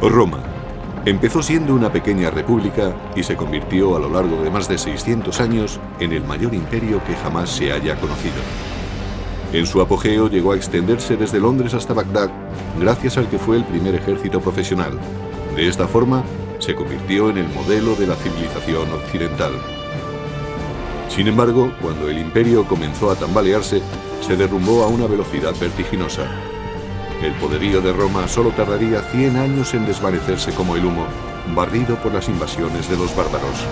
Roma empezó siendo una pequeña república y se convirtió a lo largo de más de 600 años en el mayor imperio que jamás se haya conocido. En su apogeo llegó a extenderse desde Londres hasta Bagdad, gracias al que fue el primer ejército profesional. De esta forma, se convirtió en el modelo de la civilización occidental. Sin embargo, cuando el imperio comenzó a tambalearse, se derrumbó a una velocidad vertiginosa. El poderío de Roma solo tardaría 100 años en desvanecerse como el humo, barrido por las invasiones de los bárbaros.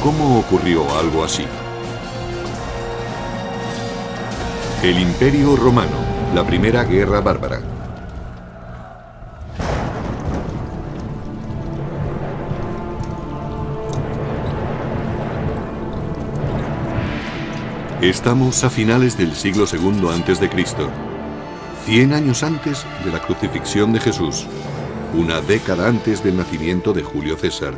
¿Cómo ocurrió algo así? El Imperio Romano, la primera guerra bárbara. Estamos a finales del siglo II a.C., 100 años antes de la crucifixión de Jesús, una década antes del nacimiento de Julio César.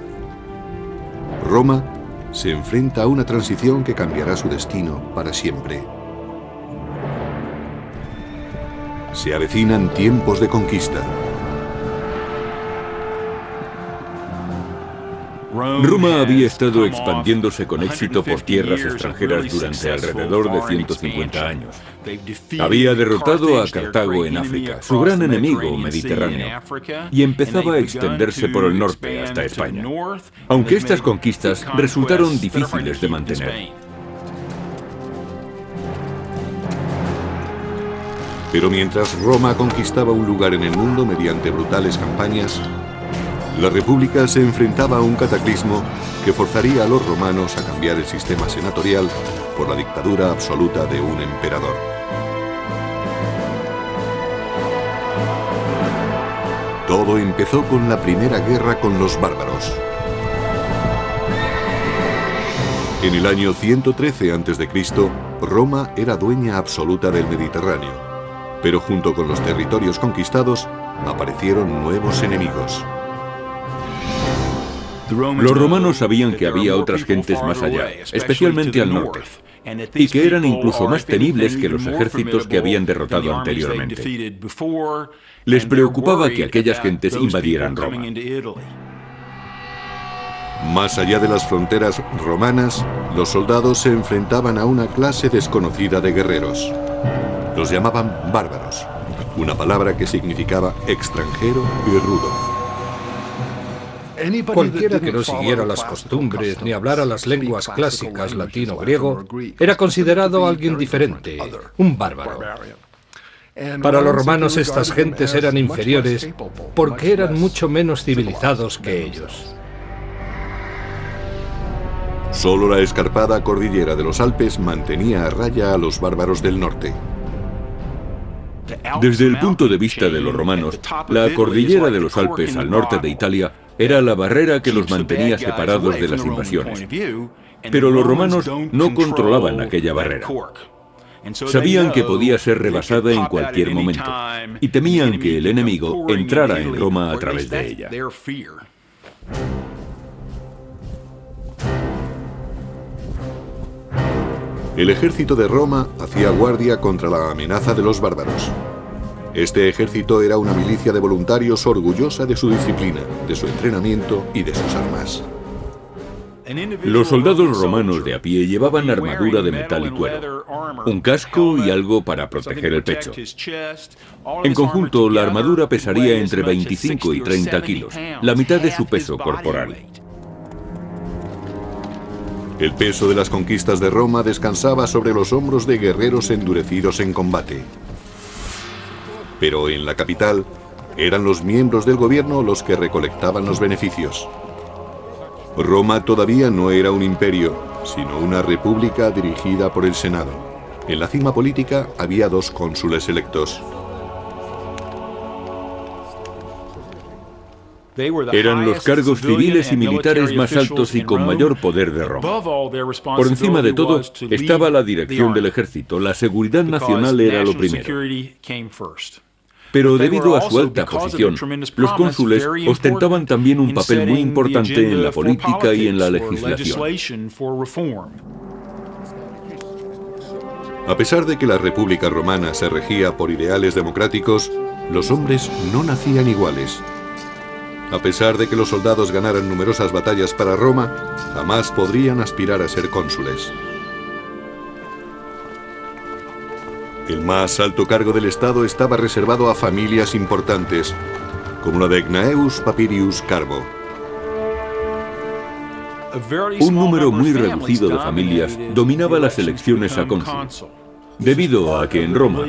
Roma se enfrenta a una transición que cambiará su destino para siempre. Se avecinan tiempos de conquista. Roma había estado expandiéndose con éxito por tierras extranjeras durante alrededor de 150 años. Había derrotado a Cartago en África, su gran enemigo mediterráneo, y empezaba a extenderse por el norte hasta España, aunque estas conquistas resultaron difíciles de mantener. Pero mientras Roma conquistaba un lugar en el mundo mediante brutales campañas, la República se enfrentaba a un cataclismo que forzaría a los romanos a cambiar el sistema senatorial por la dictadura absoluta de un emperador. Todo empezó con la primera guerra con los bárbaros. En el año 113 a.C., Roma era dueña absoluta del Mediterráneo, pero junto con los territorios conquistados aparecieron nuevos enemigos. Los romanos sabían que había otras gentes más allá, especialmente al norte, y que eran incluso más temibles que los ejércitos que habían derrotado anteriormente. Les preocupaba que aquellas gentes invadieran Roma. Más allá de las fronteras romanas, los soldados se enfrentaban a una clase desconocida de guerreros. Los llamaban bárbaros, una palabra que significaba extranjero y rudo. Cualquiera que no siguiera las costumbres ni hablara las lenguas clásicas latín o griego era considerado alguien diferente, un bárbaro. Para los romanos estas gentes eran inferiores porque eran mucho menos civilizados que ellos. Solo la escarpada cordillera de los Alpes mantenía a raya a los bárbaros del norte. Desde el punto de vista de los romanos, la cordillera de los Alpes al norte de Italia era la barrera que los mantenía separados de las invasiones. Pero los romanos no controlaban aquella barrera. Sabían que podía ser rebasada en cualquier momento y temían que el enemigo entrara en Roma a través de ella. El ejército de Roma hacía guardia contra la amenaza de los bárbaros. Este ejército era una milicia de voluntarios orgullosa de su disciplina, de su entrenamiento y de sus armas. Los soldados romanos de a pie llevaban armadura de metal y cuero, un casco y algo para proteger el pecho. En conjunto, la armadura pesaría entre 25 y 30 kilos, la mitad de su peso corporal. El peso de las conquistas de Roma descansaba sobre los hombros de guerreros endurecidos en combate. Pero en la capital, eran los miembros del gobierno los que recolectaban los beneficios. Roma todavía no era un imperio, sino una república dirigida por el Senado. En la cima política había 2 cónsules electos. Eran los cargos civiles y militares más altos y con mayor poder de Roma. Por encima de todo estaba la dirección del ejército. La seguridad nacional era lo primero. Pero debido a su alta posición, los cónsules ostentaban también un papel muy importante en la política y en la legislación. A pesar de que la República Romana se regía por ideales democráticos, los hombres no nacían iguales. A pesar de que los soldados ganaran numerosas batallas para Roma, jamás podrían aspirar a ser cónsules. El más alto cargo del Estado estaba reservado a familias importantes, como la de Gnaeus Papirius Carbo. Un número muy reducido de familias dominaba las elecciones a cónsul, debido a que en Roma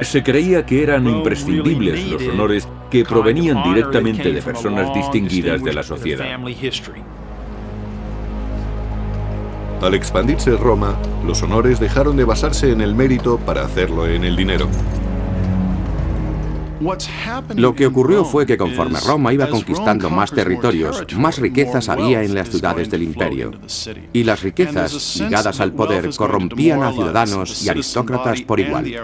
se creía que eran imprescindibles los honores que provenían directamente de personas distinguidas de la sociedad. Al expandirse Roma, los honores dejaron de basarse en el mérito para hacerlo en el dinero. Lo que ocurrió fue que conforme Roma iba conquistando más territorios, más riquezas había en las ciudades del imperio. Y las riquezas ligadas al poder corrompían a ciudadanos y aristócratas por igual.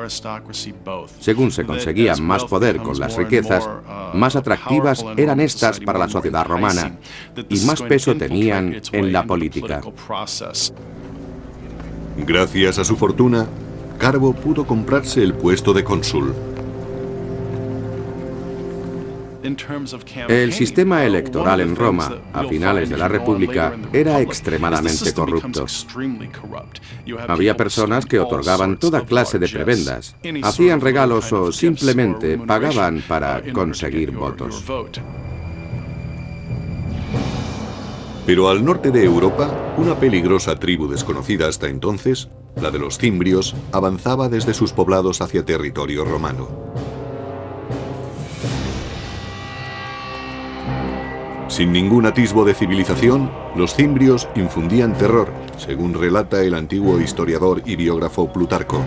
Según se conseguía más poder con las riquezas, más atractivas eran estas para la sociedad romana y más peso tenían en la política. Gracias a su fortuna, Carbo pudo comprarse el puesto de cónsul. El sistema electoral en Roma, a finales de la República, era extremadamente corrupto. Había personas que otorgaban toda clase de prebendas, hacían regalos o simplemente pagaban para conseguir votos. Pero al norte de Europa, una peligrosa tribu desconocida hasta entonces, la de los cimbrios, avanzaba desde sus poblados hacia territorio romano. Sin ningún atisbo de civilización, los cimbrios infundían terror, según relata el antiguo historiador y biógrafo Plutarco.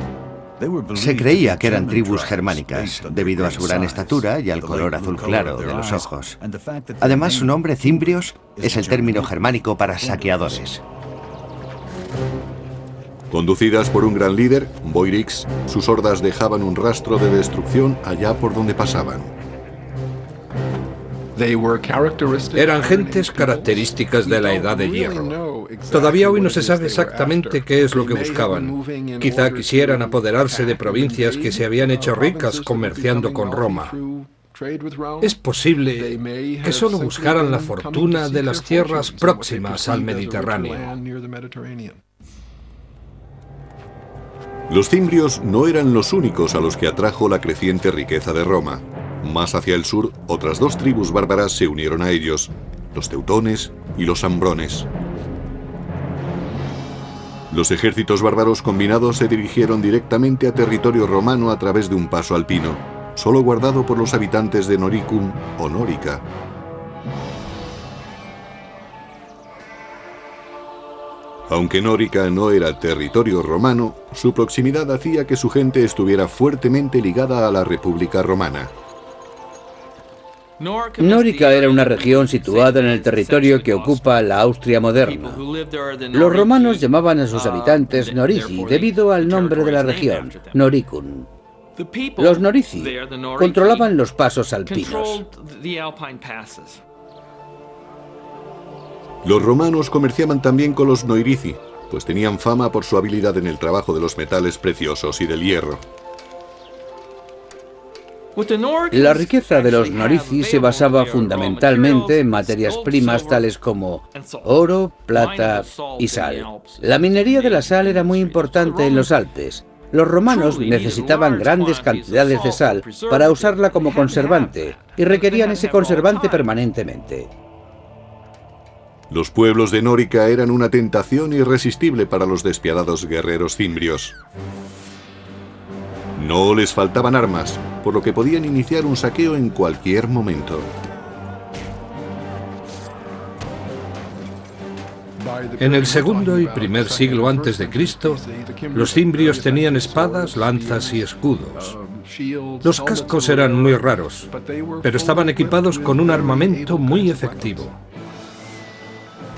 Se creía que eran tribus germánicas, debido a su gran estatura y al color azul claro de los ojos. Además, su nombre, cimbrios, es el término germánico para saqueadores. Conducidas por un gran líder, Boiorix, sus hordas dejaban un rastro de destrucción allá por donde pasaban. Eran gentes características de la Edad de Hierro. Todavía hoy no se sabe exactamente qué es lo que buscaban. Quizá quisieran apoderarse de provincias que se habían hecho ricas comerciando con Roma. Es posible que solo buscaran la fortuna de las tierras próximas al Mediterráneo. Los cimbrios no eran los únicos a los que atrajo la creciente riqueza de Roma. Más hacia el sur, otras dos tribus bárbaras se unieron a ellos, los teutones y los ambrones. Los ejércitos bárbaros combinados se dirigieron directamente a territorio romano a través de un paso alpino, solo guardado por los habitantes de Noricum o Nórica. Aunque Nórica no era territorio romano, su proximidad hacía que su gente estuviera fuertemente ligada a la República Romana. Nórica era una región situada en el territorio que ocupa la Austria moderna. Los romanos llamaban a sus habitantes Norici debido al nombre de la región, Noricum. Los Norici controlaban los pasos alpinos. Los romanos comerciaban también con los Noirici, pues tenían fama por su habilidad en el trabajo de los metales preciosos y del hierro. La riqueza de los Norici se basaba fundamentalmente en materias primas tales como oro, plata y sal. La minería de la sal era muy importante en los Alpes. Los romanos necesitaban grandes cantidades de sal para usarla como conservante y requerían ese conservante permanentemente. Los pueblos de Nórica eran una tentación irresistible para los despiadados guerreros cimbrios. No les faltaban armas, por lo que podían iniciar un saqueo en cualquier momento. En el segundo y primer siglo antes de Cristo, los cimbrios tenían espadas, lanzas y escudos. Los cascos eran muy raros, pero estaban equipados con un armamento muy efectivo.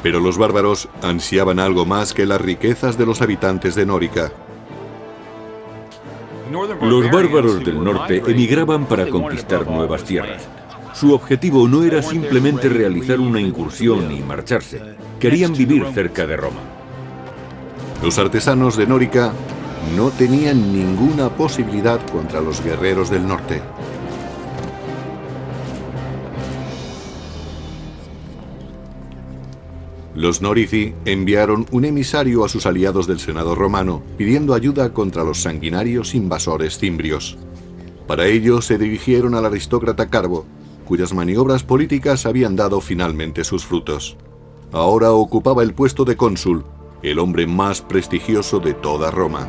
Pero los bárbaros ansiaban algo más que las riquezas de los habitantes de Nórica. Los bárbaros del norte emigraban para conquistar nuevas tierras. Su objetivo no era simplemente realizar una incursión y marcharse. Querían vivir cerca de Roma. Los artesanos de Nórica no tenían ninguna posibilidad contra los guerreros del norte. Los Norici enviaron un emisario a sus aliados del Senado romano pidiendo ayuda contra los sanguinarios invasores cimbrios. Para ello se dirigieron al aristócrata Carbo, cuyas maniobras políticas habían dado finalmente sus frutos. Ahora ocupaba el puesto de cónsul, el hombre más prestigioso de toda Roma.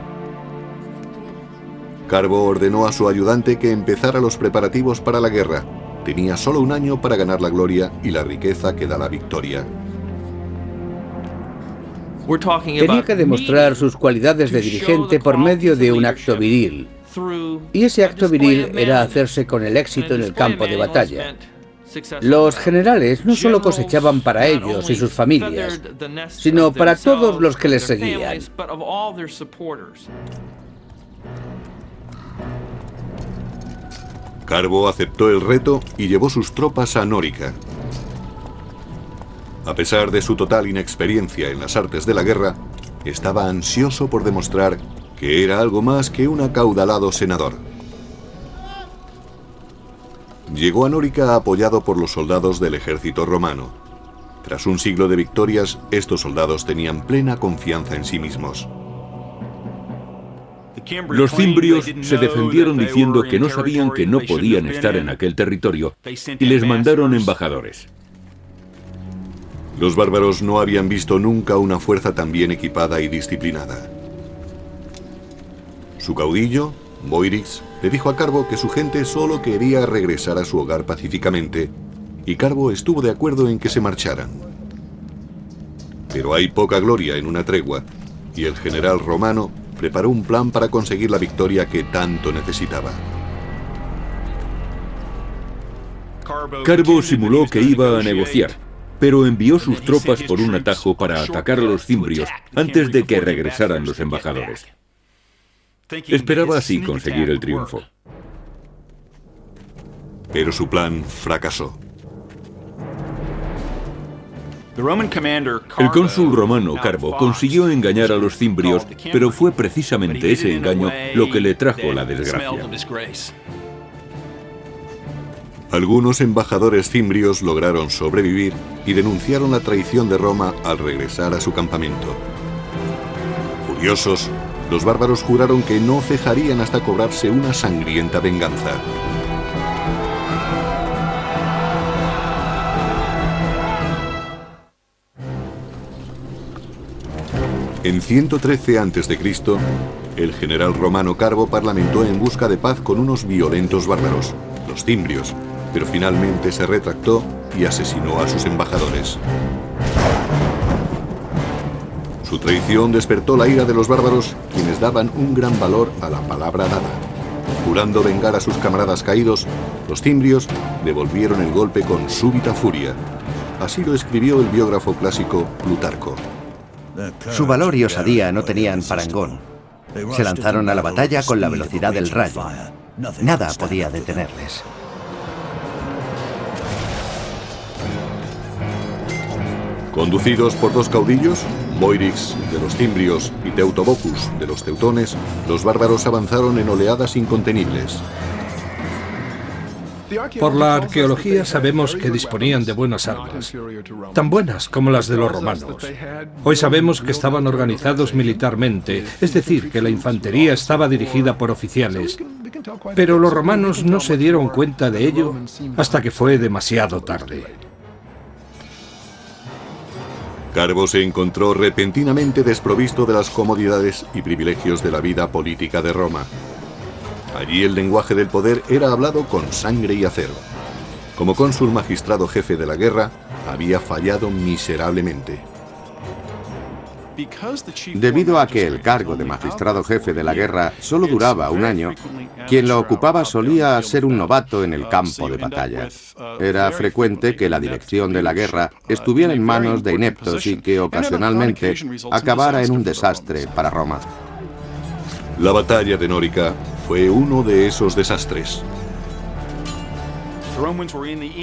Carbo ordenó a su ayudante que empezara los preparativos para la guerra. Tenía solo un año para ganar la gloria y la riqueza que da la victoria. Tenía que demostrar sus cualidades de dirigente por medio de un acto viril. Y ese acto viril era hacerse con el éxito en el campo de batalla. Los generales no solo cosechaban para ellos y sus familias, sino para todos los que les seguían. Carbo aceptó el reto y llevó sus tropas a Nórica. A pesar de su total inexperiencia en las artes de la guerra, estaba ansioso por demostrar que era algo más que un acaudalado senador. Llegó a Nórica apoyado por los soldados del ejército romano. Tras un siglo de victorias, estos soldados tenían plena confianza en sí mismos. Los cimbrios se defendieron diciendo que no sabían que no podían estar en aquel territorio y les mandaron embajadores. Los bárbaros no habían visto nunca una fuerza tan bien equipada y disciplinada. Su caudillo, Boirix, le dijo a Carbo que su gente solo quería regresar a su hogar pacíficamente, y Carbo estuvo de acuerdo en que se marcharan. Pero hay poca gloria en una tregua, y el general romano preparó un plan para conseguir la victoria que tanto necesitaba. Carbo simuló que iba a negociar, pero envió sus tropas por un atajo para atacar a los cimbrios antes de que regresaran los embajadores. Esperaba así conseguir el triunfo. Pero su plan fracasó. El cónsul romano Carbo consiguió engañar a los cimbrios, pero fue precisamente ese engaño lo que le trajo la desgracia. Algunos embajadores cimbrios lograron sobrevivir y denunciaron la traición de Roma al regresar a su campamento. Furiosos, los bárbaros juraron que no cejarían hasta cobrarse una sangrienta venganza. En 113 a.C., el general romano Carbo parlamentó en busca de paz con unos violentos bárbaros, los cimbrios, pero finalmente se retractó y asesinó a sus embajadores. Su traición despertó la ira de los bárbaros, quienes daban un gran valor a la palabra dada. Jurando vengar a sus camaradas caídos, los cimbrios devolvieron el golpe con súbita furia. Así lo escribió el biógrafo clásico Plutarco. Su valor y osadía no tenían parangón. Se lanzaron a la batalla con la velocidad del rayo. Nada podía detenerles. Conducidos por dos caudillos, Boirix de los cimbrios y Teutobocus de los teutones, los bárbaros avanzaron en oleadas incontenibles. Por la arqueología sabemos que disponían de buenas armas, tan buenas como las de los romanos. Hoy sabemos que estaban organizados militarmente, es decir, que la infantería estaba dirigida por oficiales, pero los romanos no se dieron cuenta de ello hasta que fue demasiado tarde. Carbo se encontró repentinamente desprovisto de las comodidades y privilegios de la vida política de Roma. Allí el lenguaje del poder era hablado con sangre y acero. Como cónsul magistrado jefe de la guerra, había fallado miserablemente. Debido a que el cargo de magistrado jefe de la guerra solo duraba un año, quien lo ocupaba solía ser un novato en el campo de batalla. Era frecuente que la dirección de la guerra estuviera en manos de ineptos y que ocasionalmente acabara en un desastre para Roma. La batalla de Nórica fue uno de esos desastres.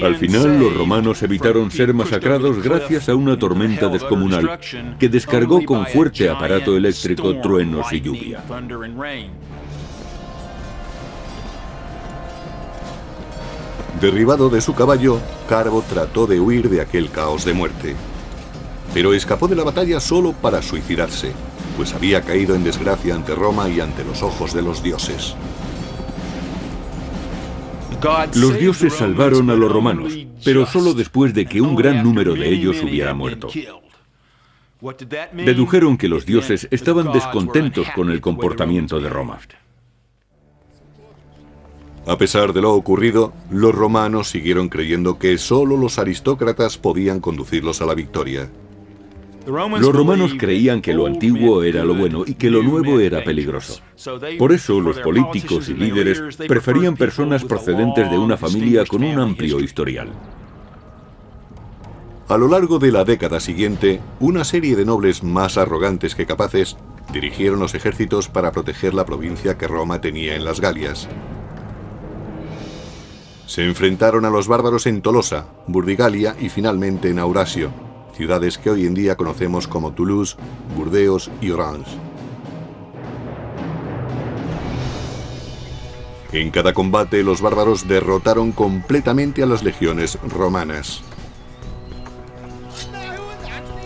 Al final, los romanos evitaron ser masacrados gracias a una tormenta descomunal que descargó con fuerte aparato eléctrico truenos y lluvia. Derribado de su caballo, Carbo trató de huir de aquel caos de muerte. Pero escapó de la batalla solo para suicidarse, pues había caído en desgracia ante Roma y ante los ojos de los dioses. Los dioses salvaron a los romanos, pero solo después de que un gran número de ellos hubiera muerto. Dedujeron que los dioses estaban descontentos con el comportamiento de Roma. A pesar de lo ocurrido, los romanos siguieron creyendo que solo los aristócratas podían conducirlos a la victoria. Los romanos creían que lo antiguo era lo bueno y que lo nuevo era peligroso. Por eso los políticos y líderes preferían personas procedentes de una familia con un amplio historial. A lo largo de la década siguiente, una serie de nobles más arrogantes que capaces dirigieron los ejércitos para proteger la provincia que Roma tenía en las Galias. Se enfrentaron a los bárbaros en Tolosa, Burdigalia y finalmente en Aurasio, ciudades que hoy en día conocemos como Toulouse, Burdeos y Orange. En cada combate, los bárbaros derrotaron completamente a las legiones romanas.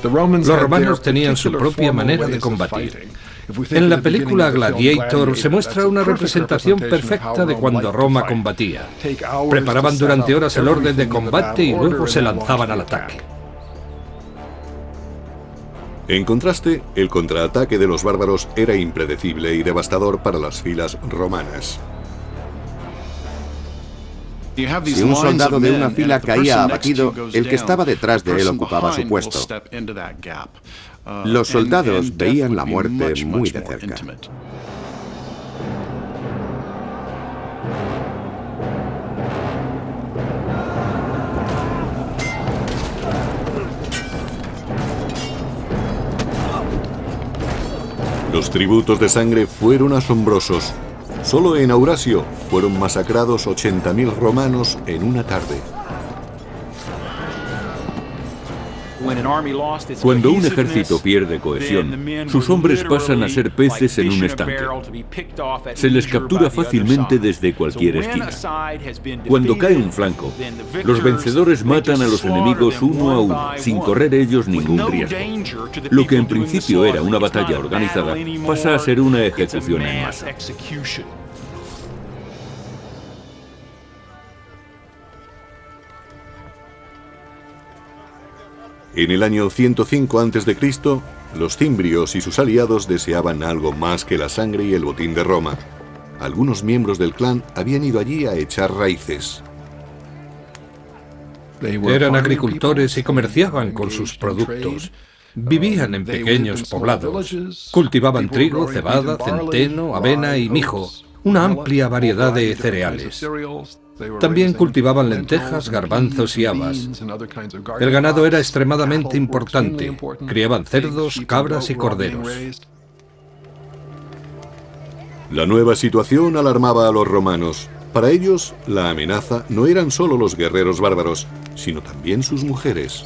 Los romanos tenían su propia manera de combatir. En la película Gladiator se muestra una representación perfecta de cuando Roma combatía. Preparaban durante horas el orden de combate y luego se lanzaban al ataque. En contraste, el contraataque de los bárbaros era impredecible y devastador para las filas romanas. Si un soldado de una fila caía abatido, el que estaba detrás de él ocupaba su puesto. Los soldados veían la muerte muy de cerca. Los tributos de sangre fueron asombrosos. Solo en Aurasio fueron masacrados 80.000 romanos en una tarde. Cuando un ejército pierde cohesión, sus hombres pasan a ser peces en un estanque. Se les captura fácilmente desde cualquier esquina. Cuando cae un flanco, los vencedores matan a los enemigos uno a uno, sin correr ellos ningún riesgo. Lo que en principio era una batalla organizada pasa a ser una ejecución en masa. En el año 105 a.C., los cimbrios y sus aliados deseaban algo más que la sangre y el botín de Roma. Algunos miembros del clan habían ido allí a echar raíces. Eran agricultores y comerciaban con sus productos. Vivían en pequeños poblados. Cultivaban trigo, cebada, centeno, avena y mijo, una amplia variedad de cereales. También cultivaban lentejas, garbanzos y habas. El ganado era extremadamente importante. Criaban cerdos, cabras y corderos. La nueva situación alarmaba a los romanos. Para ellos, la amenaza no eran solo los guerreros bárbaros, sino también sus mujeres.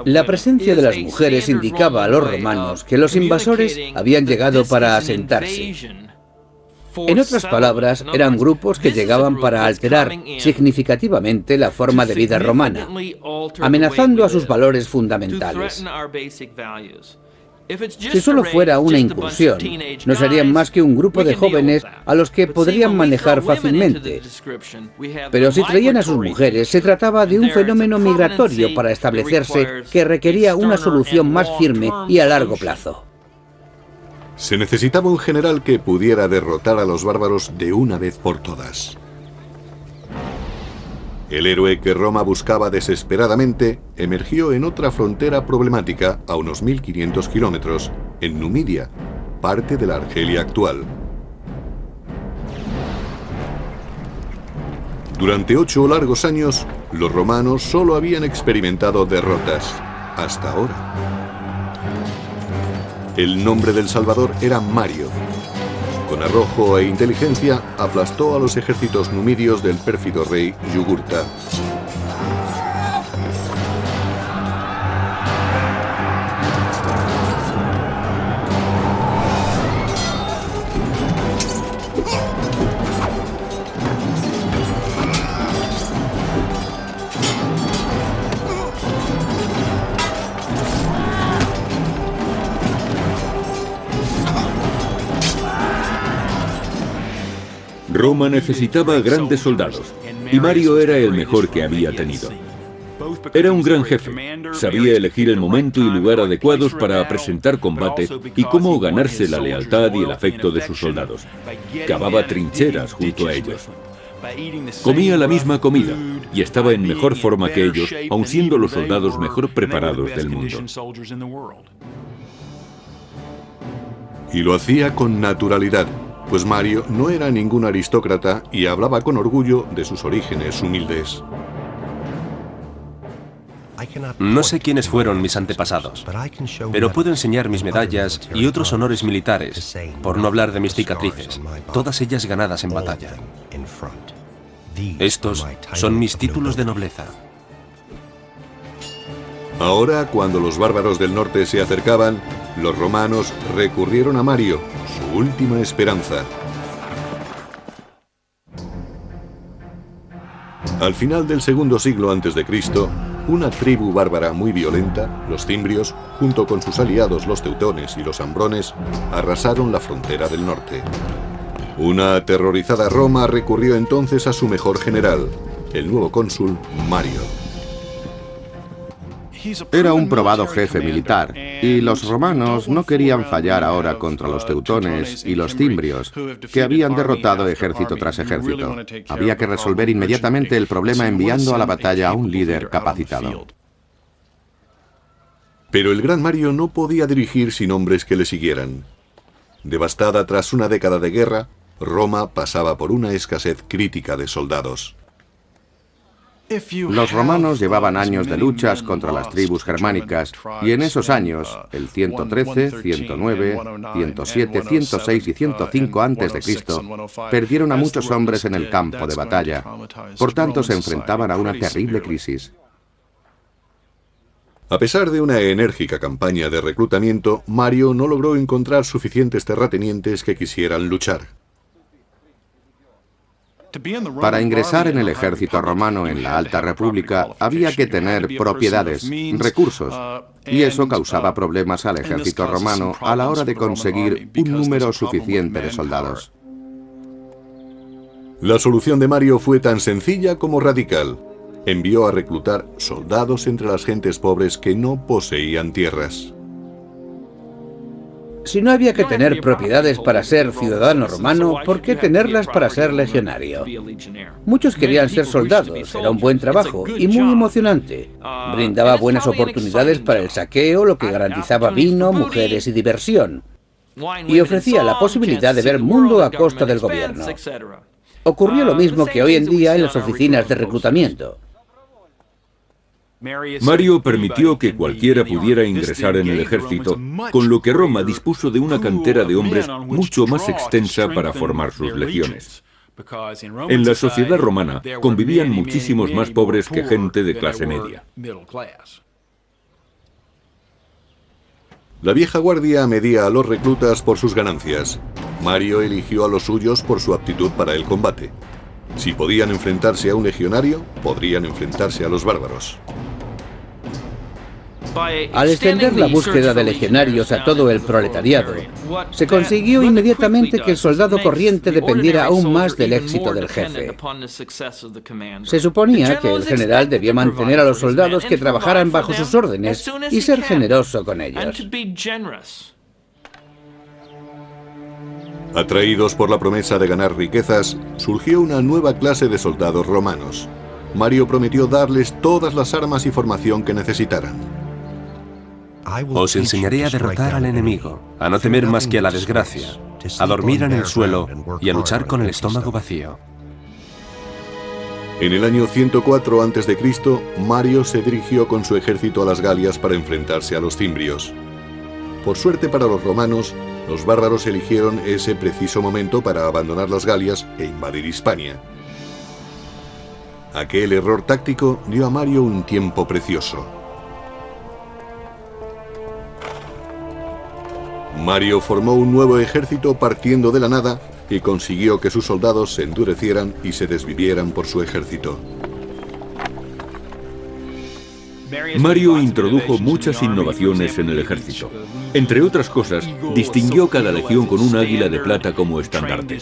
La presencia de las mujeres indicaba a los romanos que los invasores habían llegado para asentarse. En otras palabras, eran grupos que llegaban para alterar significativamente la forma de vida romana, amenazando a sus valores fundamentales. Si solo fuera una incursión, no serían más que un grupo de jóvenes a los que podrían manejar fácilmente. Pero si traían a sus mujeres, se trataba de un fenómeno migratorio para establecerse que requería una solución más firme y a largo plazo. Se necesitaba un general que pudiera derrotar a los bárbaros de una vez por todas. El héroe que Roma buscaba desesperadamente emergió en otra frontera problemática a unos 1500 kilómetros, en Numidia, parte de la Argelia actual. Durante 8 largos años, los romanos solo habían experimentado derrotas, hasta ahora. El nombre del Salvador era Mario. Con arrojo e inteligencia aplastó a los ejércitos numidios del pérfido rey Yugurta. Roma necesitaba grandes soldados, y Mario era el mejor que había tenido. Era un gran jefe, sabía elegir el momento y lugar adecuados para presentar combate y cómo ganarse la lealtad y el afecto de sus soldados. Cavaba trincheras junto a ellos. Comía la misma comida y estaba en mejor forma que ellos, aun siendo los soldados mejor preparados del mundo. Y lo hacía con naturalidad, pues Mario no era ningún aristócrata y hablaba con orgullo de sus orígenes humildes. No sé quiénes fueron mis antepasados, pero puedo enseñar mis medallas y otros honores militares, por no hablar de mis cicatrices, todas ellas ganadas en batalla. Estos son mis títulos de nobleza. Ahora, cuando los bárbaros del norte se acercaban, los romanos recurrieron a Mario, su última esperanza. Al final del segundo siglo a.C., una tribu bárbara muy violenta, los cimbrios, junto con sus aliados los teutones y los ambrones, arrasaron la frontera del norte. Una aterrorizada Roma recurrió entonces a su mejor general, el nuevo cónsul Mario. Era un probado jefe militar, y los romanos no querían fallar ahora contra los teutones y los cimbrios, que habían derrotado ejército tras ejército. Había que resolver inmediatamente el problema enviando a la batalla a un líder capacitado. Pero el gran Mario no podía dirigir sin hombres que le siguieran. Devastada tras una década de guerra, Roma pasaba por una escasez crítica de soldados. Los romanos llevaban años de luchas contra las tribus germánicas, y en esos años, el 113, 109, 107, 106 y 105 a.C., perdieron a muchos hombres en el campo de batalla. Por tanto, se enfrentaban a una terrible crisis. A pesar de una enérgica campaña de reclutamiento, Mario no logró encontrar suficientes terratenientes que quisieran luchar. Para ingresar en el ejército romano en la Alta República había que tener propiedades, recursos, y eso causaba problemas al ejército romano a la hora de conseguir un número suficiente de soldados. La solución de Mario fue tan sencilla como radical. Envió a reclutar soldados entre las gentes pobres que no poseían tierras. Si no había que tener propiedades para ser ciudadano romano, ¿por qué tenerlas para ser legionario? Muchos querían ser soldados, era un buen trabajo y muy emocionante. Brindaba buenas oportunidades para el saqueo, lo que garantizaba vino, mujeres y diversión. Y ofrecía la posibilidad de ver mundo a costa del gobierno. Ocurrió lo mismo que hoy en día en las oficinas de reclutamiento. Mario permitió que cualquiera pudiera ingresar en el ejército, con lo que Roma dispuso de una cantera de hombres mucho más extensa para formar sus legiones. En la sociedad romana convivían muchísimos más pobres que gente de clase media. La vieja guardia medía a los reclutas por sus ganancias. Mario eligió a los suyos por su aptitud para el combate. Si podían enfrentarse a un legionario, podrían enfrentarse a los bárbaros. Al extender la búsqueda de legionarios a todo el proletariado, se consiguió inmediatamente que el soldado corriente dependiera aún más del éxito del jefe. Se suponía que el general debía mantener a los soldados que trabajaran bajo sus órdenes y ser generoso con ellos. Atraídos por la promesa de ganar riquezas, surgió una nueva clase de soldados romanos. Mario prometió darles todas las armas y formación que necesitaran. Os enseñaré a derrotar al enemigo, a no temer más que a la desgracia, a dormir en el suelo y a luchar con el estómago vacío. En el año 104 a.C., Mario se dirigió con su ejército a las Galias para enfrentarse a los cimbrios. Por suerte para los romanos, los bárbaros eligieron ese preciso momento para abandonar las Galias e invadir Hispania. Aquel error táctico dio a Mario un tiempo precioso. Mario formó un nuevo ejército partiendo de la nada y consiguió que sus soldados se endurecieran y se desvivieran por su ejército. Mario introdujo muchas innovaciones en el ejército. Entre otras cosas, distinguió cada legión con un águila de plata como estandarte.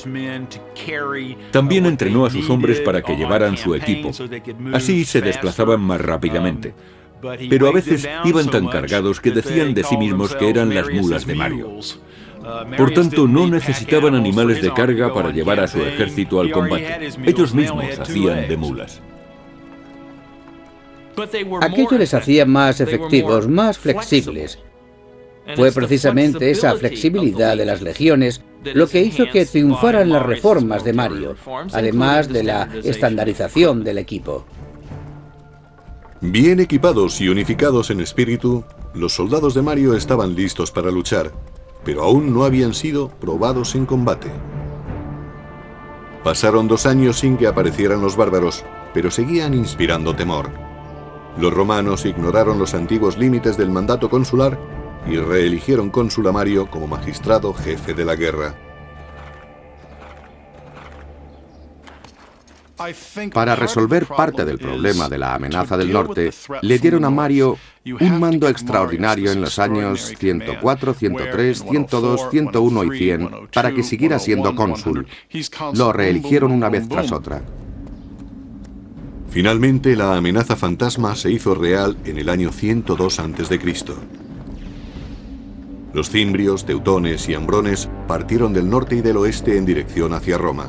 También entrenó a sus hombres para que llevaran su equipo. Así se desplazaban más rápidamente. Pero a veces iban tan cargados que decían de sí mismos que eran las mulas de Mario. Por tanto, no necesitaban animales de carga para llevar a su ejército al combate. Ellos mismos hacían de mulas. Aquello les hacía más efectivos, más flexibles. Fue precisamente esa flexibilidad de las legiones lo que hizo que triunfaran las reformas de Mario, además de la estandarización del equipo. Bien equipados y unificados en espíritu, los soldados de Mario estaban listos para luchar, pero aún no habían sido probados en combate. Pasaron 2 años sin que aparecieran los bárbaros, pero seguían inspirando temor. Los romanos ignoraron los antiguos límites del mandato consular y reeligieron cónsul a Mario como magistrado jefe de la guerra. Para resolver parte del problema de la amenaza del norte, le dieron a Mario un mando extraordinario en los años 104, 103, 102, 101 y 100 para que siguiera siendo cónsul. Lo reeligieron una vez tras otra. Finalmente, la amenaza fantasma se hizo real en el año 102 a.C. Los cimbrios, teutones y ambrones partieron del norte y del oeste en dirección hacia Roma.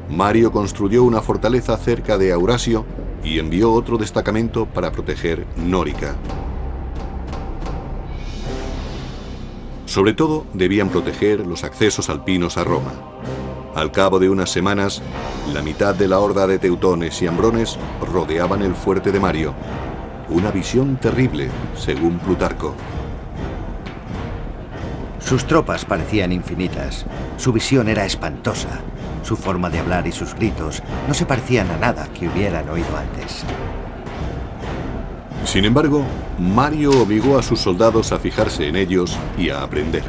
Mario construyó una fortaleza cerca de Aurasio y envió otro destacamento para proteger Nórica. Sobre todo, debían proteger los accesos alpinos a Roma. Al cabo de unas semanas, la mitad de la horda de teutones y ambrones rodeaban el fuerte de Mario. Una visión terrible, según Plutarco. Sus tropas parecían infinitas. Su visión era espantosa. Su forma de hablar y sus gritos no se parecían a nada que hubieran oído antes. Sin embargo, Mario obligó a sus soldados a fijarse en ellos y a aprender.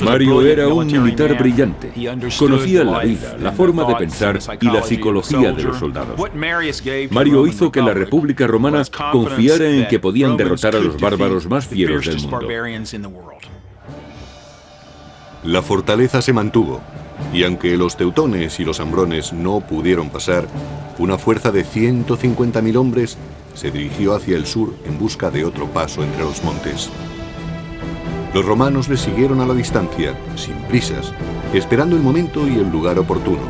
Mario era un militar brillante. Conocía la vida, la forma de pensar y la psicología de los soldados. Mario hizo que la República Romana confiara en que podían derrotar a los bárbaros más fieros del mundo. La fortaleza se mantuvo, y aunque los teutones y los ambrones no pudieron pasar, una fuerza de 150.000 hombres se dirigió hacia el sur en busca de otro paso entre los montes. Los romanos les siguieron a la distancia, sin prisas, esperando el momento y el lugar oportuno.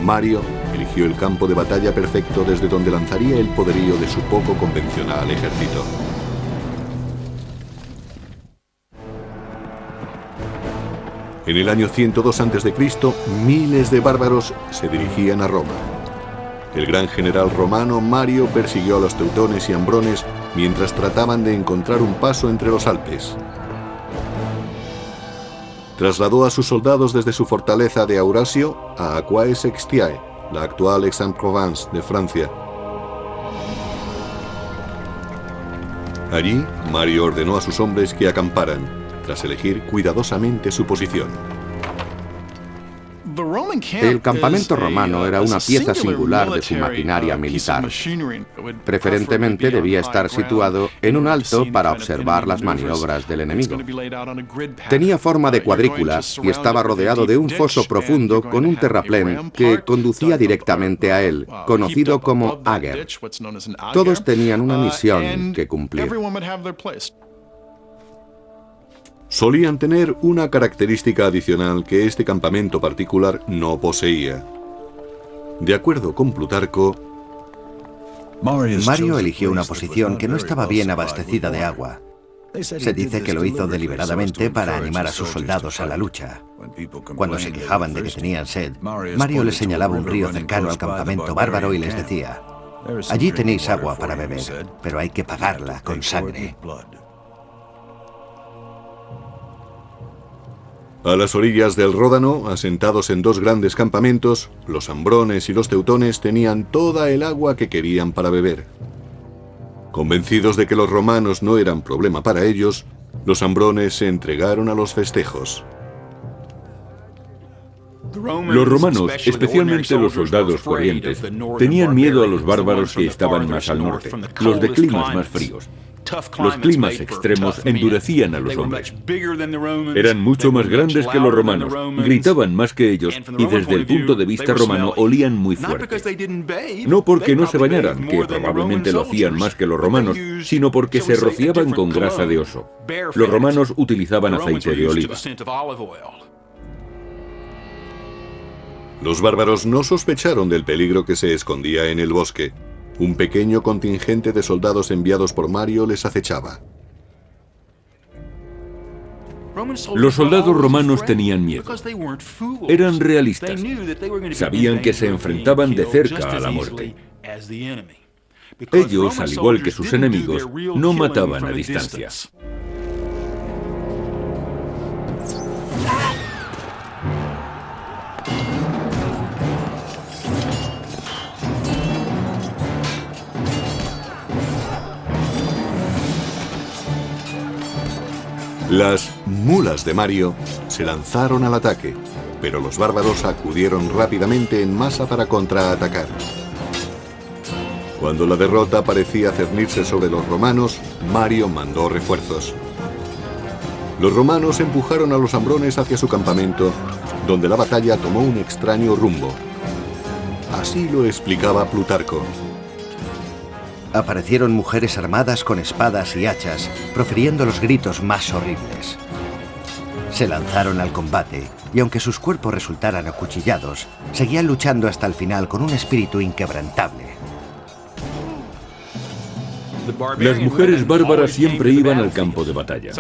Mario eligió el campo de batalla perfecto desde donde lanzaría el poderío de su poco convencional ejército. En el año 102 a.C., miles de bárbaros se dirigían a Roma. El gran general romano Mario persiguió a los teutones y ambrones mientras trataban de encontrar un paso entre los Alpes. Trasladó a sus soldados desde su fortaleza de Aurasio a Aquae-Sextiae, la actual Aix-en-Provence de Francia. Allí, Mario ordenó a sus hombres que acamparan, tras elegir cuidadosamente su posición. El campamento romano era una pieza singular de su maquinaria militar. Preferentemente debía estar situado en un alto para observar las maniobras del enemigo. Tenía forma de cuadrícula y estaba rodeado de un foso profundo con un terraplén que conducía directamente a él, conocido como Ager. Todos tenían una misión que cumplir. Solían tener una característica adicional que este campamento particular no poseía. De acuerdo con Plutarco, Mario eligió una posición que no estaba bien abastecida de agua. Se dice que lo hizo deliberadamente para animar a sus soldados a la lucha. Cuando se quejaban de que tenían sed, Mario les señalaba un río cercano al campamento bárbaro y les decía: allí tenéis agua para beber, pero hay que pagarla con sangre. A las orillas del Ródano, asentados en dos grandes campamentos, los ambrones y los teutones tenían toda el agua que querían para beber. Convencidos de que los romanos no eran problema para ellos, los ambrones se entregaron a los festejos. Los romanos, especialmente los soldados corrientes, tenían miedo a los bárbaros que estaban más al norte, los de climas más fríos. Los climas extremos endurecían a los hombres. Eran mucho más grandes que los romanos, gritaban más que ellos y desde el punto de vista romano olían muy fuerte. No porque no se bañaran, que probablemente lo hacían más que los romanos, sino porque se rociaban con grasa de oso. Los romanos utilizaban aceite de oliva. Los bárbaros no sospecharon del peligro que se escondía en el bosque. Un pequeño contingente de soldados enviados por Mario les acechaba. Los soldados romanos tenían miedo. Eran realistas. Sabían que se enfrentaban de cerca a la muerte. Ellos, al igual que sus enemigos, no mataban a distancia. Las mulas de Mario se lanzaron al ataque, pero los bárbaros acudieron rápidamente en masa para contraatacar. Cuando la derrota parecía cernirse sobre los romanos, Mario mandó refuerzos. Los romanos empujaron a los ambrones hacia su campamento, donde la batalla tomó un extraño rumbo. Así lo explicaba Plutarco. Aparecieron mujeres armadas con espadas y hachas, profiriendo los gritos más horribles. Se lanzaron al combate, y aunque sus cuerpos resultaran acuchillados, seguían luchando hasta el final con un espíritu inquebrantable. Las mujeres bárbaras siempre iban al campo de batalla.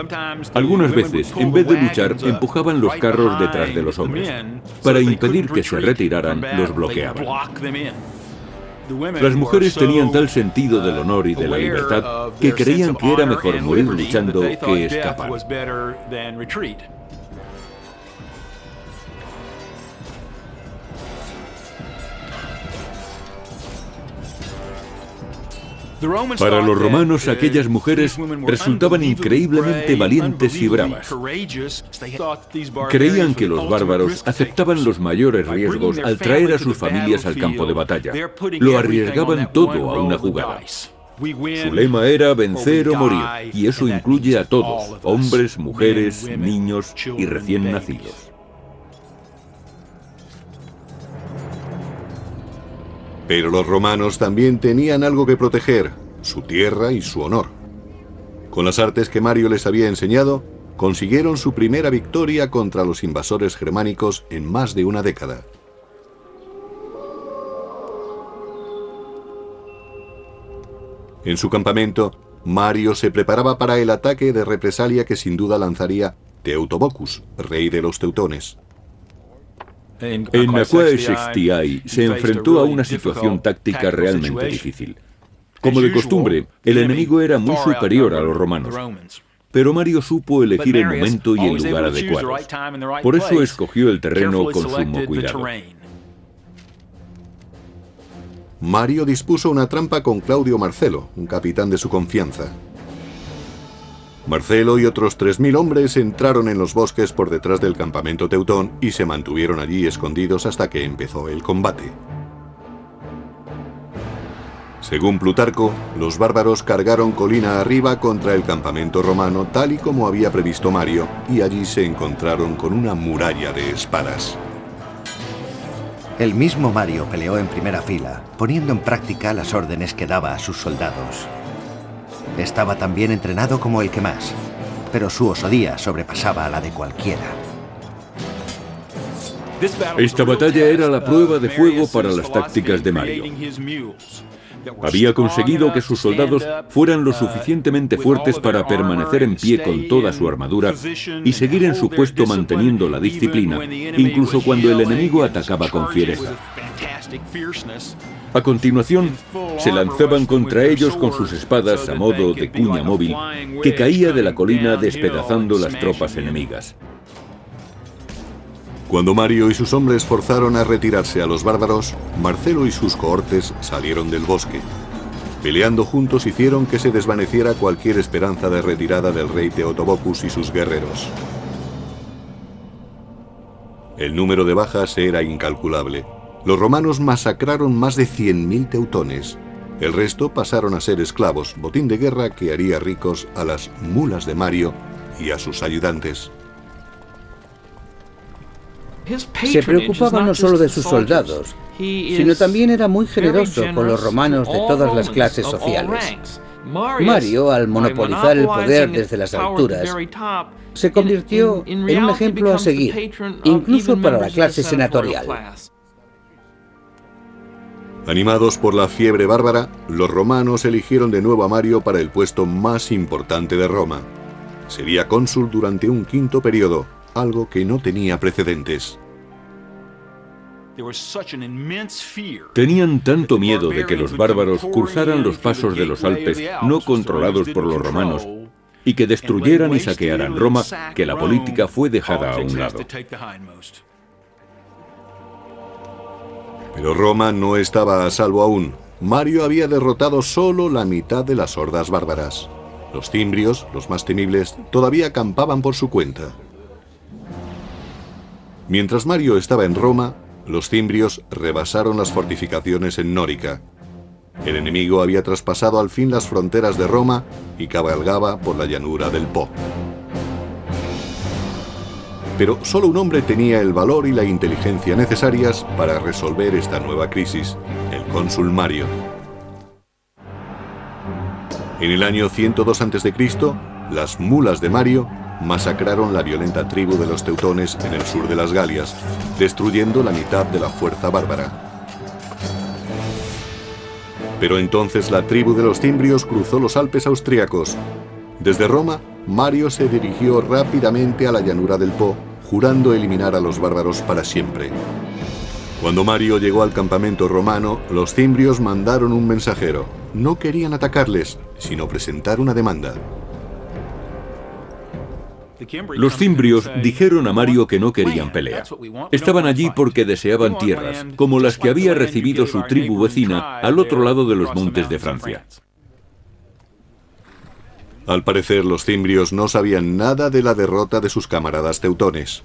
Algunas veces, en vez de luchar, empujaban los carros detrás de los hombres. Para impedir que se retiraran, los bloqueaban. Las mujeres tenían tal sentido del honor y de la libertad que creían que era mejor morir luchando que escapar. Para los romanos, aquellas mujeres resultaban increíblemente valientes y bravas. Creían que los bárbaros aceptaban los mayores riesgos al traer a sus familias al campo de batalla. Lo arriesgaban todo a una jugada. Su lema era vencer o morir, y eso incluye a todos, hombres, mujeres, niños y recién nacidos. Pero los romanos también tenían algo que proteger, su tierra y su honor. Con las artes que Mario les había enseñado, consiguieron su primera victoria contra los invasores germánicos en más de una década. En su campamento, Mario se preparaba para el ataque de represalia que sin duda lanzaría Teutobochus, rey de los teutones. En Aquae Sextiae se enfrentó a una situación táctica realmente difícil. Como de costumbre, el enemigo era muy superior a los romanos, pero Mario supo elegir el momento y el lugar adecuado. Por eso escogió el terreno con sumo cuidado. Mario dispuso una trampa con Claudio Marcelo, un capitán de su confianza. Marcelo y otros 3000 hombres entraron en los bosques por detrás del campamento teutón y se mantuvieron allí escondidos hasta que empezó el combate. Según Plutarco, los bárbaros cargaron colina arriba contra el campamento romano tal y como había previsto Mario, y allí se encontraron con una muralla de espadas. El mismo Mario peleó en primera fila, poniendo en práctica las órdenes que daba a sus soldados. Estaba tan bien entrenado como el que más, pero su osadía sobrepasaba a la de cualquiera. Esta batalla era la prueba de fuego para las tácticas de Mario. Había conseguido que sus soldados fueran lo suficientemente fuertes para permanecer en pie con toda su armadura y seguir en su puesto manteniendo la disciplina, incluso cuando el enemigo atacaba con fiereza. A continuación, se lanzaban contra ellos con sus espadas a modo de cuña móvil que caía de la colina despedazando las tropas enemigas. Cuando Mario y sus hombres forzaron a retirarse a los bárbaros, Marcelo y sus cohortes salieron del bosque. Peleando juntos hicieron que se desvaneciera cualquier esperanza de retirada del rey Teutobokus y sus guerreros. El número de bajas era incalculable. Los romanos masacraron más de 100.000 teutones. El resto pasaron a ser esclavos, botín de guerra que haría ricos a las mulas de Mario y a sus ayudantes. Se preocupaba no solo de sus soldados, sino también era muy generoso con los romanos de todas las clases sociales. Mario, al monopolizar el poder desde las alturas, se convirtió en un ejemplo a seguir, incluso para la clase senatorial. Animados por la fiebre bárbara, los romanos eligieron de nuevo a Mario para el puesto más importante de Roma. Sería cónsul durante un quinto periodo, algo que no tenía precedentes. Tenían tanto miedo de que los bárbaros cruzaran los pasos de los Alpes no controlados por los romanos y que destruyeran y saquearan Roma, que la política fue dejada a un lado. Pero Roma no estaba a salvo aún. Mario había derrotado solo la mitad de las hordas bárbaras. Los cimbrios, los más temibles, todavía acampaban por su cuenta. Mientras Mario estaba en Roma, los cimbrios rebasaron las fortificaciones en Nórica. El enemigo había traspasado al fin las fronteras de Roma y cabalgaba por la llanura del Po. Pero solo un hombre tenía el valor y la inteligencia necesarias para resolver esta nueva crisis, el cónsul Mario. En el año 102 a.C., las mulas de Mario masacraron la violenta tribu de los teutones en el sur de las Galias, destruyendo la mitad de la fuerza bárbara. Pero entonces la tribu de los cimbrios cruzó los Alpes austriacos. Desde Roma, Mario se dirigió rápidamente a la llanura del Po, jurando eliminar a los bárbaros para siempre. Cuando Mario llegó al campamento romano, los cimbrios mandaron un mensajero. No querían atacarles, sino presentar una demanda. Los cimbrios dijeron a Mario que no querían pelea. Estaban allí porque deseaban tierras, como las que había recibido su tribu vecina al otro lado de los montes de Francia. Al parecer, los cimbrios no sabían nada de la derrota de sus camaradas teutones.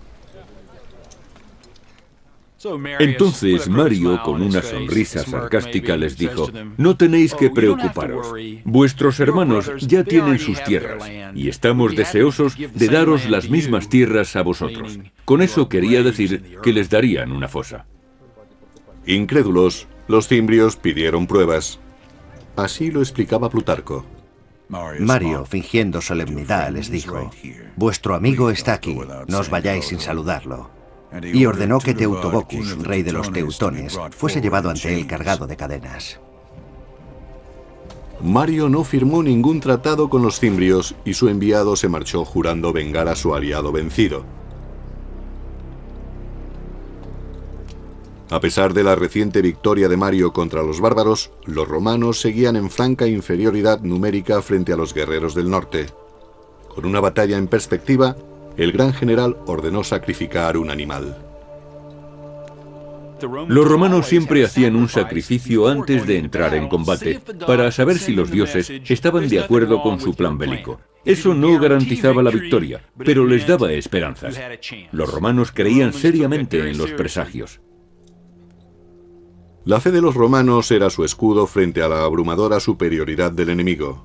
Entonces Mario, con una sonrisa sarcástica, les dijo: no tenéis que preocuparos. Vuestros hermanos ya tienen sus tierras, y estamos deseosos de daros las mismas tierras a vosotros. Con eso quería decir que les darían una fosa. Incrédulos, los cimbrios pidieron pruebas. Así lo explicaba Plutarco. Mario, fingiendo solemnidad, les dijo: vuestro amigo está aquí, no os vayáis sin saludarlo. Y ordenó que Teutobokus, rey de los teutones, fuese llevado ante él cargado de cadenas. Mario no firmó ningún tratado con los cimbrios y su enviado se marchó jurando vengar a su aliado vencido. A pesar de la reciente victoria de Mario contra los bárbaros, los romanos seguían en franca inferioridad numérica frente a los guerreros del norte. Con una batalla en perspectiva, el gran general ordenó sacrificar un animal. Los romanos siempre hacían un sacrificio antes de entrar en combate, para saber si los dioses estaban de acuerdo con su plan bélico. Eso no garantizaba la victoria, pero les daba esperanzas. Los romanos creían seriamente en los presagios. La fe de los romanos era su escudo frente a la abrumadora superioridad del enemigo.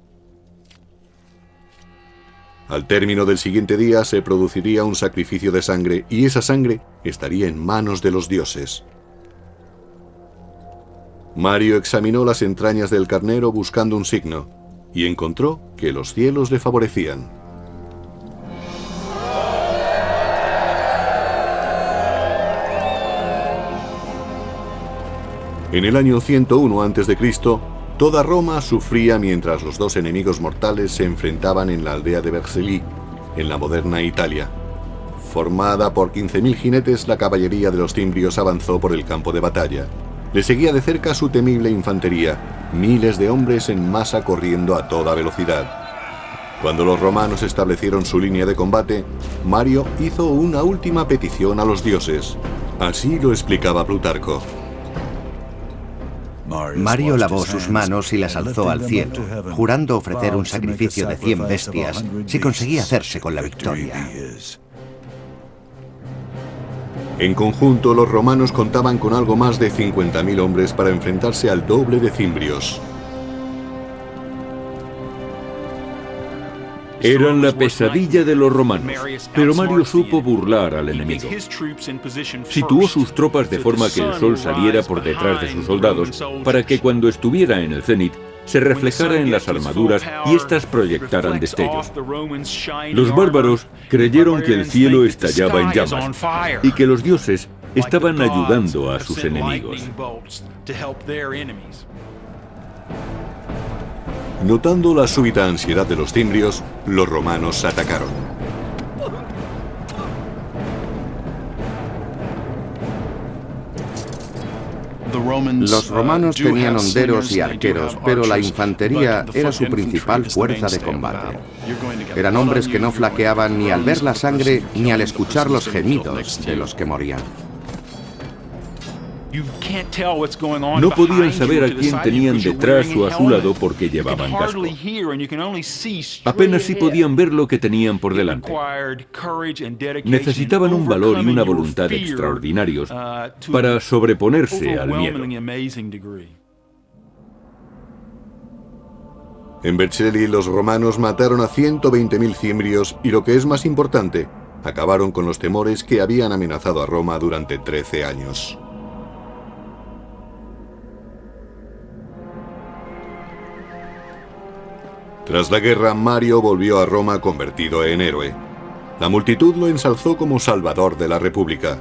Al término del siguiente día se produciría un sacrificio de sangre y esa sangre estaría en manos de los dioses. Mario examinó las entrañas del carnero buscando un signo y encontró que los cielos le favorecían. En el año 101 a.C., toda Roma sufría mientras los dos enemigos mortales se enfrentaban en la aldea de Vercelli, en la moderna Italia. Formada por 15.000 jinetes, la caballería de los cimbrios avanzó por el campo de batalla. Le seguía de cerca su temible infantería, miles de hombres en masa corriendo a toda velocidad. Cuando los romanos establecieron su línea de combate, Mario hizo una última petición a los dioses. Así lo explicaba Plutarco. Mario lavó sus manos y las alzó al cielo, jurando ofrecer un sacrificio de 100 bestias si conseguía hacerse con la victoria. En conjunto, los romanos contaban con algo más de 50.000 hombres para enfrentarse al doble de cimbrios. Eran la pesadilla de los romanos, pero Mario supo burlar al enemigo. Situó sus tropas de forma que el sol saliera por detrás de sus soldados para que cuando estuviera en el cenit se reflejara en las armaduras y éstas proyectaran destellos. Los bárbaros creyeron que el cielo estallaba en llamas y que los dioses estaban ayudando a sus enemigos. Notando la súbita ansiedad de los cimbrios, los romanos atacaron. Los romanos tenían honderos y arqueros, pero la infantería era su principal fuerza de combate. Eran hombres que no flaqueaban ni al ver la sangre ni al escuchar los gemidos de los que morían. No podían saber a quién tenían detrás o a su lado porque llevaban casco. Apenas sí podían ver lo que tenían por delante. Necesitaban un valor y una voluntad extraordinarios para sobreponerse al miedo. En Vercelli, los romanos mataron a 120.000 cimbrios y, lo que es más importante, acabaron con los temores que habían amenazado a Roma durante 13 años. Tras la guerra, Mario volvió a Roma convertido en héroe. La multitud lo ensalzó como salvador de la República.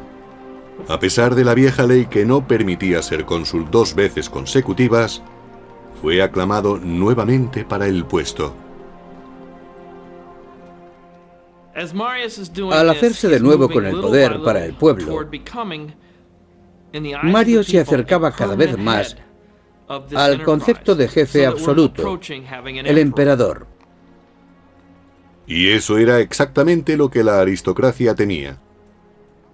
A pesar de la vieja ley que no permitía ser cónsul 2 veces consecutivas, fue aclamado nuevamente para el puesto. Al hacerse de nuevo con el poder para el pueblo, Mario se acercaba cada vez más al concepto de jefe absoluto, el emperador. Y eso era exactamente lo que la aristocracia temía.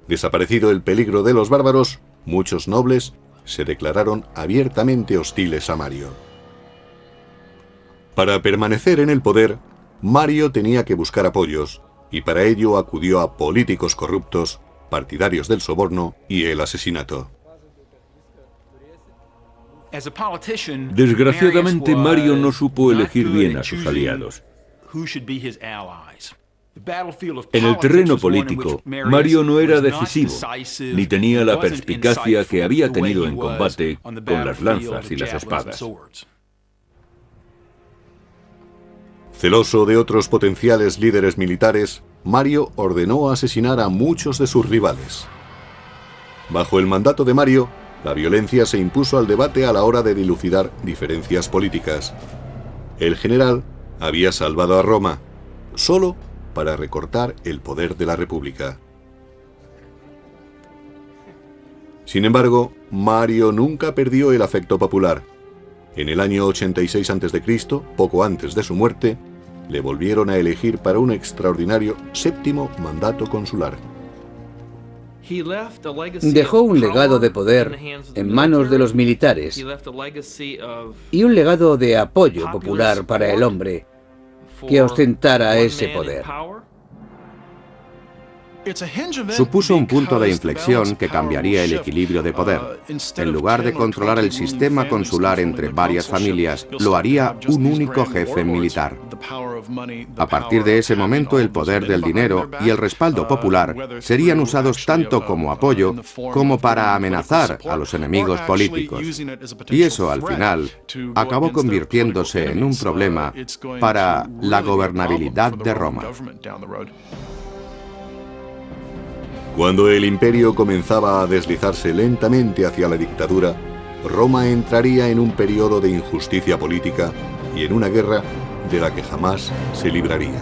Desaparecido el peligro de los bárbaros, muchos nobles se declararon abiertamente hostiles a Mario. Para permanecer en el poder, Mario tenía que buscar apoyos, y para ello acudió a políticos corruptos, partidarios del soborno y el asesinato. Desgraciadamente, Mario no supo elegir bien a sus aliados. En el terreno político, Mario no era decisivo, ni tenía la perspicacia que había tenido en combate con las lanzas y las espadas. Celoso de otros potenciales líderes militares, Mario ordenó asesinar a muchos de sus rivales. Bajo el mandato de Mario, la violencia se impuso al debate a la hora de dilucidar diferencias políticas. El general había salvado a Roma, solo para recortar el poder de la República. Sin embargo, Mario nunca perdió el afecto popular. En el año 86 a.C., poco antes de su muerte, le volvieron a elegir para un extraordinario 7º mandato consular. Dejó un legado de poder en manos de los militares y un legado de apoyo popular para el hombre que ostentara ese poder. Supuso un punto de inflexión que cambiaría el equilibrio de poder. En lugar de controlar el sistema consular entre varias familias, lo haría un único jefe militar. A partir de ese momento, el poder del dinero y el respaldo popular serían usados tanto como apoyo como para amenazar a los enemigos políticos. Y eso, al final, acabó convirtiéndose en un problema para la gobernabilidad de Roma. Cuando el imperio comenzaba a deslizarse lentamente hacia la dictadura, Roma entraría en un periodo de injusticia política y en una guerra de la que jamás se libraría.